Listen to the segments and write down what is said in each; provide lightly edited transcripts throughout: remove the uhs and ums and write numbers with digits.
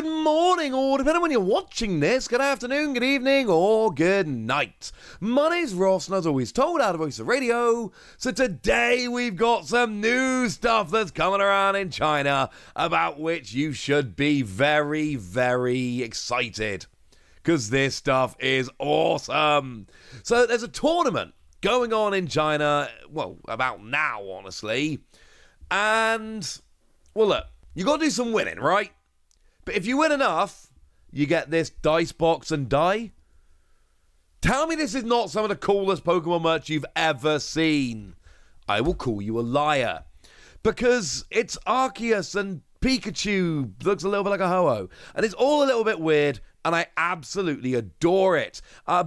good morning, or depending on when you're watching this, good afternoon, good evening, or good night. My name's Ross, and as always told, out of Voice of Radio. So today we've got some new stuff that's coming around in China, about which you should be very, very excited, because this stuff is awesome. So there's a tournament going on in China, well, about now, honestly, and, well, look, you got to do some winning, right? But if you win enough, you get this dice box and die. Tell me this is not some of the coolest Pokemon merch you've ever seen. I will call you a liar. Because it's Arceus and Pikachu, looks a little bit like a ho-oh. And it's all a little bit weird, and I absolutely adore it.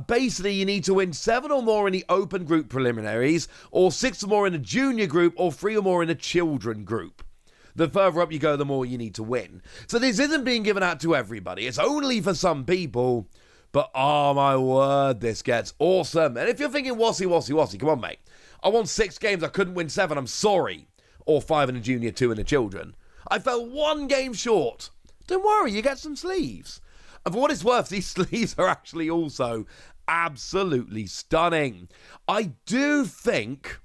Basically, you need to win 7 or more in the open group preliminaries, or 6 or more in the junior group, or 3 or more in the children group. The further up you go, the more you need to win. So this isn't being given out to everybody. It's only for some people. But oh my word, this gets awesome. And if you're thinking, Wassy, come on, mate. I won 6 games, I couldn't win 7, I'm sorry. Or 5 in the junior, 2 in the children. I fell 1 game short. Don't worry, you get some sleeves. And for what it's worth, these sleeves are actually also absolutely stunning. I do think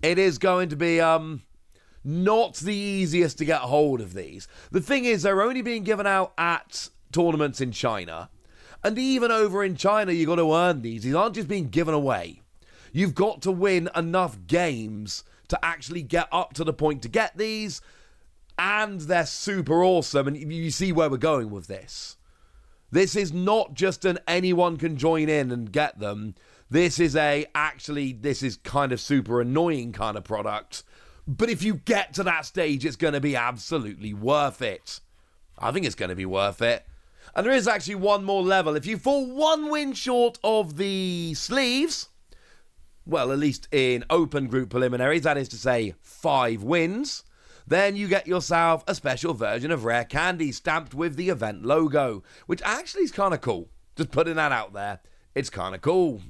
it is going to be, not the easiest to get hold of these. The thing is, they're only being given out at tournaments in China. And even over in China, you've got to earn these. These aren't just being given away. You've got to win enough games to actually get up to the point to get these. And they're super awesome. And you see where we're going with this. This is not just an anyone can join in and get them. This is this is kind of super annoying kind of product. But if you get to that stage, it's going to be absolutely worth it. I think it's going to be worth it. And there is actually one more level. If you fall 1 win short of the sleeves, well, at least in open group preliminaries, that is to say 5 wins, then you get yourself a special version of Rare Candy stamped with the event logo, which actually is kind of cool. Just putting that out there. It's kind of cool.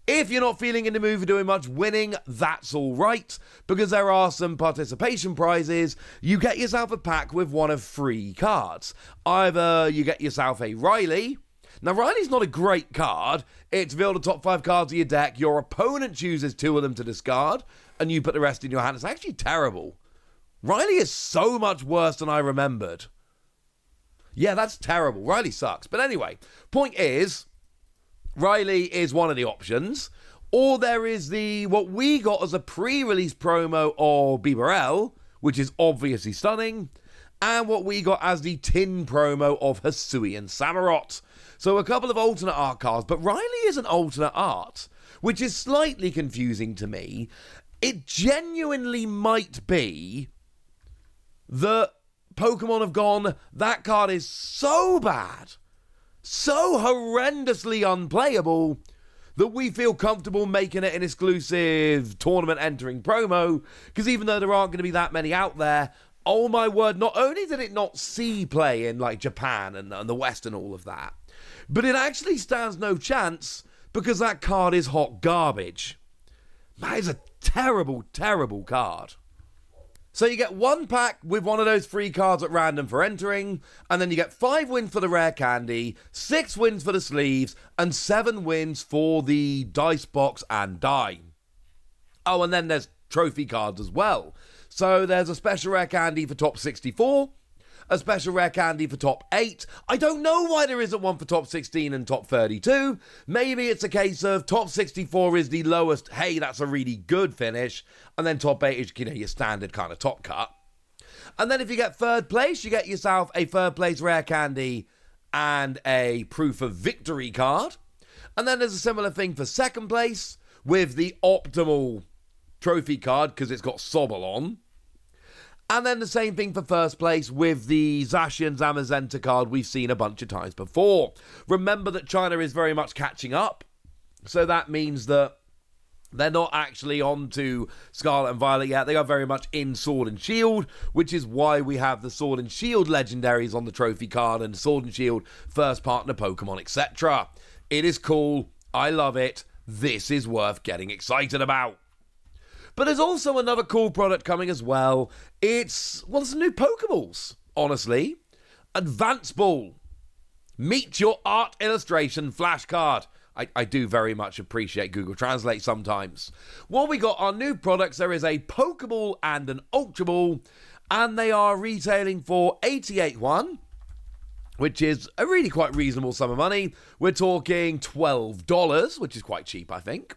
If you're not feeling in the mood for doing much winning, that's all right, because there are some participation prizes. You get yourself a pack with one of 3 cards. Either you get yourself a Riley. Now, Riley's not a great card. It's reveal the top 5 cards of your deck. Your opponent chooses 2 of them to discard, and you put the rest in your hand. It's actually terrible. Riley is so much worse than I remembered. Yeah, that's terrible. Riley sucks. But anyway, point is, Riley is one of the options, or there is what we got as a pre-release promo of Bibarel, which is obviously stunning, and what we got as the tin promo of Hisui and Samurott. So a couple of alternate art cards, but Riley is an alternate art, which is slightly confusing to me. It genuinely might be that Pokemon have gone, that card is so bad, so horrendously unplayable, that we feel comfortable making it an exclusive tournament entering promo, because even though there aren't going to be that many out there, oh my word, not only did it not see play in like Japan and the West and all of that, but it actually stands no chance because that card is hot garbage. That is a terrible, terrible card. So you get 1 pack with one of those 3 cards at random for entering, and then you get 5 wins for the Rare Candy, 6 wins for the sleeves, and 7 wins for the dice box and die. Oh, and then there's trophy cards as well. So there's a special Rare Candy for top 64, a special Rare Candy for top 8. I don't know why there isn't one for top 16 and top 32. Maybe it's a case of top 64 is the lowest, hey, that's a really good finish, and then top 8 is, your standard kind of top cut. And then if you get 3rd place, you get yourself a 3rd place Rare Candy and a Proof of Victory card. And then there's a similar thing for 2nd place with the optimal trophy card, because it's got Sobble on. And then the same thing for 1st place with the Zacian Zamazenta card we've seen a bunch of times before. Remember that China is very much catching up. So that means that they're not actually on to Scarlet and Violet yet. They are very much in Sword and Shield, which is why we have the Sword and Shield legendaries on the trophy card and Sword and Shield first partner Pokemon, etc. It is cool. I love it. This is worth getting excited about. But there's also another cool product coming as well. It's some new Pokeballs, honestly. Advance Ball. Meet your art illustration flashcard. I do very much appreciate Google Translate sometimes. What we got are new products. There is a Poké Ball and an Ultra Ball, and they are retailing for 88 which is a really quite reasonable sum of money. We're talking $12, which is quite cheap, I think.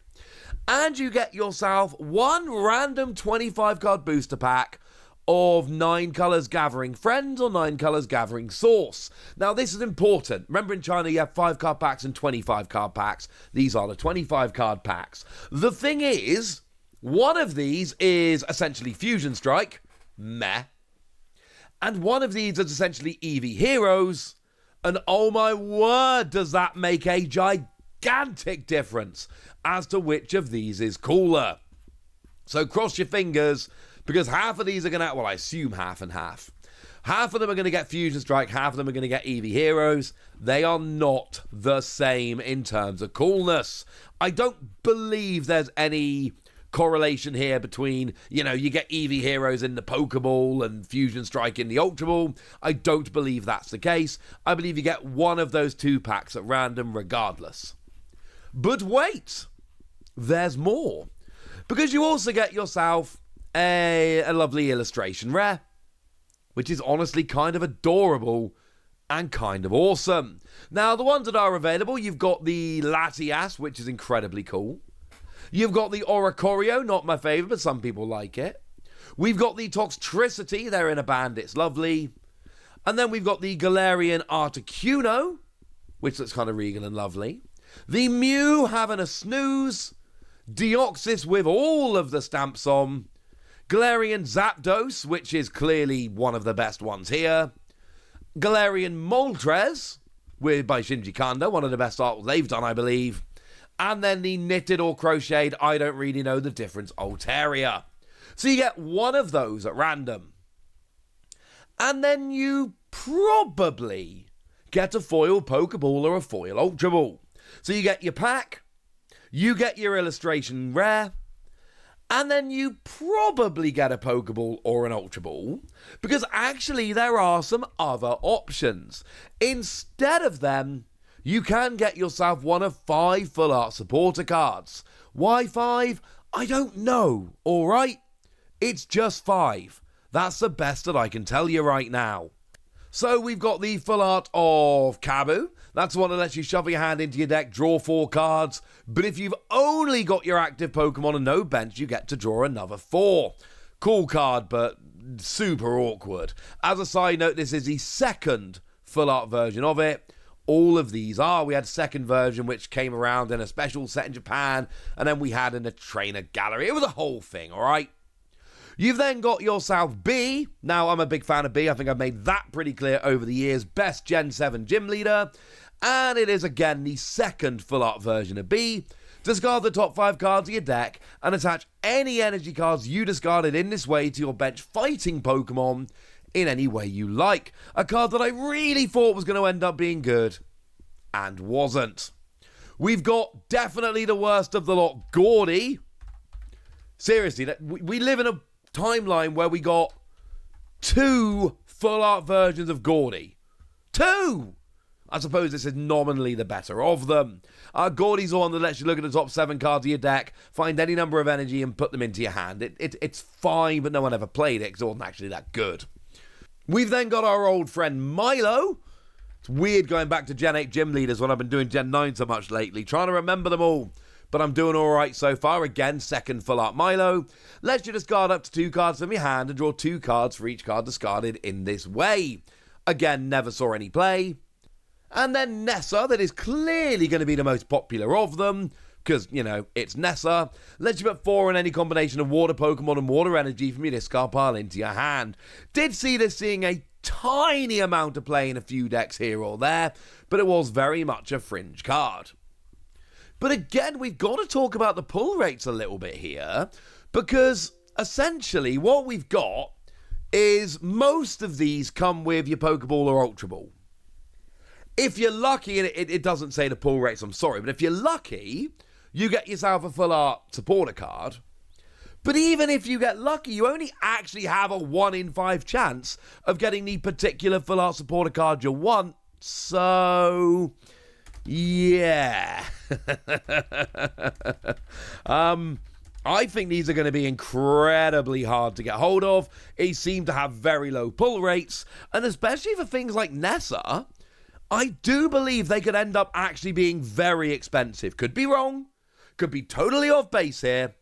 And you get yourself one random 25-card booster pack of 9 colours gathering friends or 9 colours gathering source. Now, this is important. Remember, in China, you have 5-card packs and 25-card packs. These are the 25-card packs. The thing is, one of these is essentially Fusion Strike. Meh. And one of these is essentially Eevee Heroes. And oh my word, does that make a gigantic difference as to which of these is cooler. So cross your fingers, because half of these are going to, well, I assume half and half. Half of them are going to get Fusion Strike, half of them are going to get Eevee Heroes. They are not the same in terms of coolness. I don't believe there's any correlation here between, you get Eevee Heroes in the Poké Ball and Fusion Strike in the Ultra Ball. I don't believe that's the case. I believe you get one of those 2 packs at random regardless. But wait, there's more. Because you also get yourself a lovely illustration rare, which is honestly kind of adorable and kind of awesome. Now, the ones that are available, you've got the Latias, which is incredibly cool. You've got the Oricorio, not my favourite, but some people like it. We've got the Toxtricity, they're in a band, it's lovely. And then we've got the Galarian Articuno, which looks kind of regal and lovely. The Mew having a snooze. Deoxys with all of the stamps on. Galarian Zapdos, which is clearly one of the best ones here. Galarian Moltres, by Shinji Kanda, one of the best art they've done, I believe. And then the knitted or crocheted, I don't really know the difference, Altaria. So you get one of those at random. And then you probably get a foil Poké Ball or a foil Ultra Ball. So you get your pack, you get your illustration rare, and then you probably get a Poké Ball or an Ultra Ball, because actually there are some other options. Instead of them, you can get yourself one of 5 full art supporter cards. Why 5? I don't know, alright? It's just 5. That's the best that I can tell you right now. So we've got the full art of Kabu. That's the one that lets you shuffle your hand into your deck, draw 4 cards. But if you've only got your active Pokemon and no bench, you get to draw another 4. Cool card, but super awkward. As a side note, this is the second full art version of it. All of these are. We had a second version which came around in a special set in Japan, and then we had in a trainer gallery. It was a whole thing, alright? You've then got yourself B. Now, I'm a big fan of B. I think I've made that pretty clear over the years. Best Gen 7 gym leader. And it is, again, the second full art version of B. Discard the top 5 cards of your deck and attach any energy cards you discarded in this way to your bench fighting Pokemon in any way you like. A card that I really thought was going to end up being good and wasn't. We've got definitely the worst of the lot, Gordy. Seriously, we live in a timeline where we got 2 full art versions of Gordy. 2! I suppose this is nominally the better of them. Gordy's the one that lets you look at the top 7 cards of your deck, find any number of energy and put them into your hand. It's fine, but no one ever played it because it wasn't actually that good. We've then got our old friend Milo. It's weird going back to Gen 8 gym leaders when I've been doing Gen 9 so much lately, trying to remember them all. But I'm doing alright so far. Again, second full art Milo. Lets you discard up to 2 cards from your hand and draw 2 cards for each card discarded in this way. Again, never saw any play. And then Nessa, that is clearly going to be the most popular of them, because, it's Nessa. Lets you put 4 in any combination of water Pokemon and water energy from your discard pile into your hand. Did see this seeing a tiny amount of play in a few decks here or there, but it was very much a fringe card. But again, we've got to talk about the pull rates a little bit here, because essentially what we've got is most of these come with your Pokeball or Ultra Ball. If you're lucky, and it doesn't say the pull rates, I'm sorry, but if you're lucky, you get yourself a full art supporter card. But even if you get lucky, you only actually have a 1 in 5 chance of getting the particular full art supporter card you want. So, yeah. I think these are going to be incredibly hard to get hold of. They seem to have very low pull rates, and especially for things like Nessa, I do believe they could end up actually being very expensive. Could be wrong, could be totally off base here,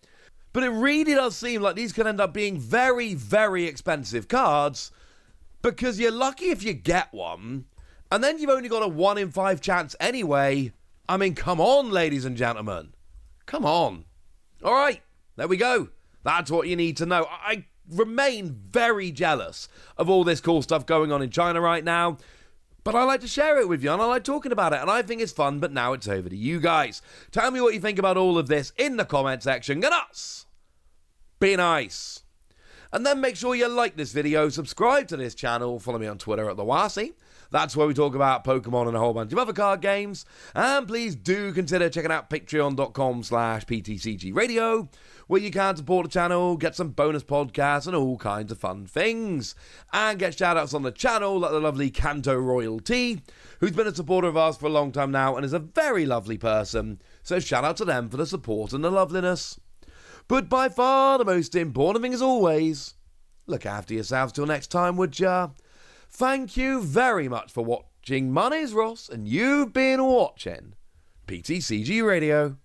but it really does seem like these could end up being very, very expensive cards, because you're lucky if you get one, and then you've only got a 1 in 5 chance anyway. I mean, come on, ladies and gentlemen. Come on. All right, there we go. That's what you need to know. I remain very jealous of all this cool stuff going on in China right now, but I like to share it with you, and I like talking about it, and I think it's fun, but now it's over to you guys. Tell me what you think about all of this in the comment section. Get us! Be nice. And then make sure you like this video, subscribe to this channel, follow me on Twitter at TheWasi. That's where we talk about Pokemon and a whole bunch of other card games. And please do consider checking out patreon.com/PTCG Radio, where you can support the channel, get some bonus podcasts and all kinds of fun things. And get shout-outs on the channel like the lovely Kanto Royalty, who's been a supporter of ours for a long time now and is a very lovely person. So shout out to them for the support and the loveliness. But by far the most important thing, as always, look after yourselves till next time, would ya? Thank you very much for watching. My name's Ross, and you've been watching PTCG Radio.